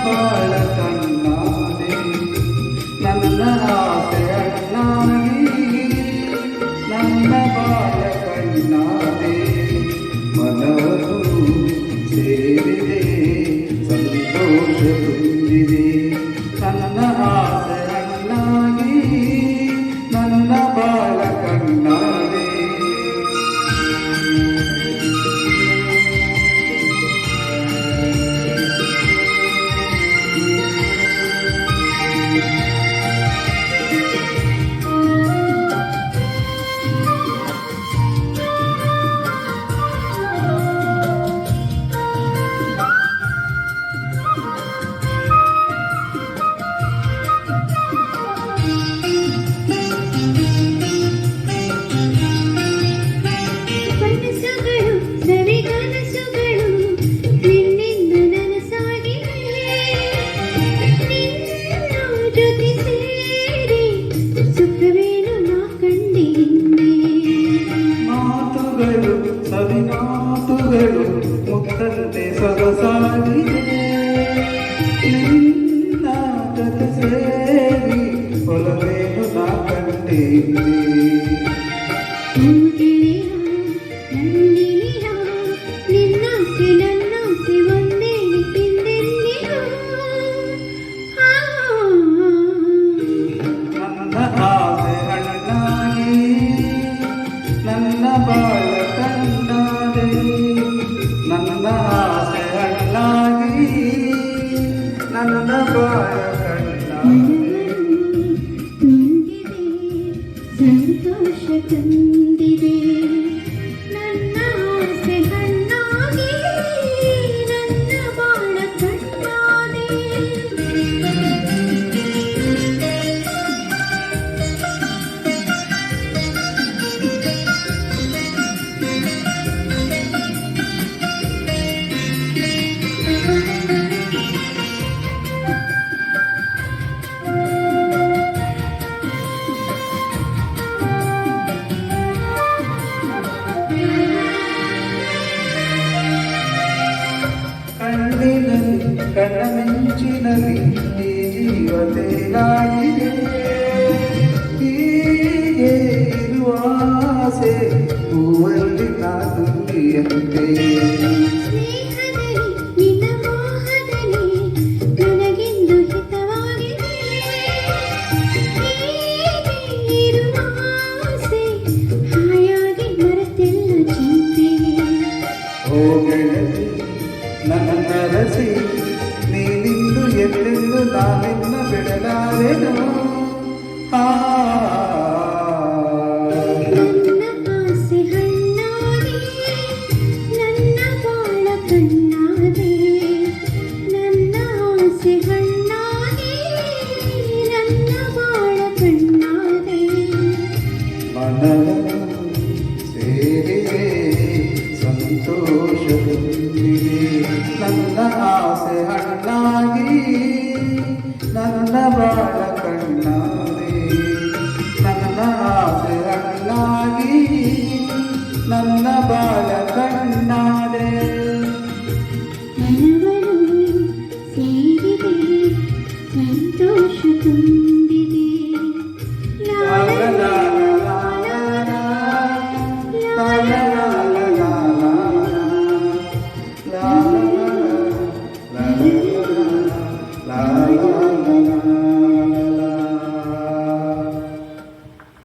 ಬಾಳ ಕಣ್ಣಾದೆ ನನ್ನ ಆಸೆ ಅಣ್ಣಾಗಿ ನನ್ನ ಬಾಳ ಕಣ್ಣಾದೆ ಮನವನ್ನು ಸೇರಿದೆ ಸಂತೋಷ ತುಂಬಿದೆ ನನ್ನ ಆಸೆ ಅಣ್ಣಾಗಿ ನನ್ನ ಬಾಳ ಕಣ್ಣಾದೆ ಸವಿಮಾತುಗಳು ಮುಕ್ತಂತೆ ಸೊಗಸಾಗಿದೆ ನಿನ್ನ ಜೊತೆ ಸೇರಿ ಒಲವೇನು ನಾ ಕಂಡಿದ್ದೆ ನನ್ನ ಆಸೆ ಅಣ್ಣಾಗಿ ನನ್ನ ಬಾಳ ಕಣ್ಣಾದೆ ನನ್ನ ಆಸೆ ಅಣ್ಣಾಗಿ ನನ್ನ ಬಾಳ ಸಂತೋಷ ತಂದಿದೆ ನನ್ನ ಆಸೆ ಹಣ್ಣಾಗಿ ನನ್ನ ಬಾಳ ಕಣ್ಣಾದೆ ಕಣ್ಣಮಿಂಚಿನಲ್ಲಿ ಈ ಜೀವ ತೇಲಾಗಿದೆ ಹೀಗೆ ಇರುವ ಆಸೆ ಹೂವಲ್ಲಿ ನಾ ತುಂಬಿಯಂತೆ ಓ ಗೆಳತಿ ನನ್ನ ರಸಿ ನೀನಿಂದು ಎಲ್ಲೆಂದು ನಾನಿನ್ನ ಬಿಡಲಾರೆನು ನನ್ನ ಆಸೆ ಹಣ್ಣಾಗಿ ನನ್ನ ಬಾಳ ಕಣ್ಣಾದೆ ನನ್ನ ಆಸೆ ಹಣ್ಣಾಗಿ ನನ್ನ ಬಾಳ ಕಣ್ಣಾದೆ ಮನವನ್ನು ಸೇರಿದೆ ಸಂತೋಷ ತುಂಬಿದೆ ನನ್ನ ಆಸೆ ಹಣ್ಣಾಗಿ ನನ್ನ ಬಾಳ ಕಣ್ಣಾದೆ ನನ್ನ ಆಸೆ ಹಣ್ಣಾಗಿ ನನ್ನ ಬಾಳ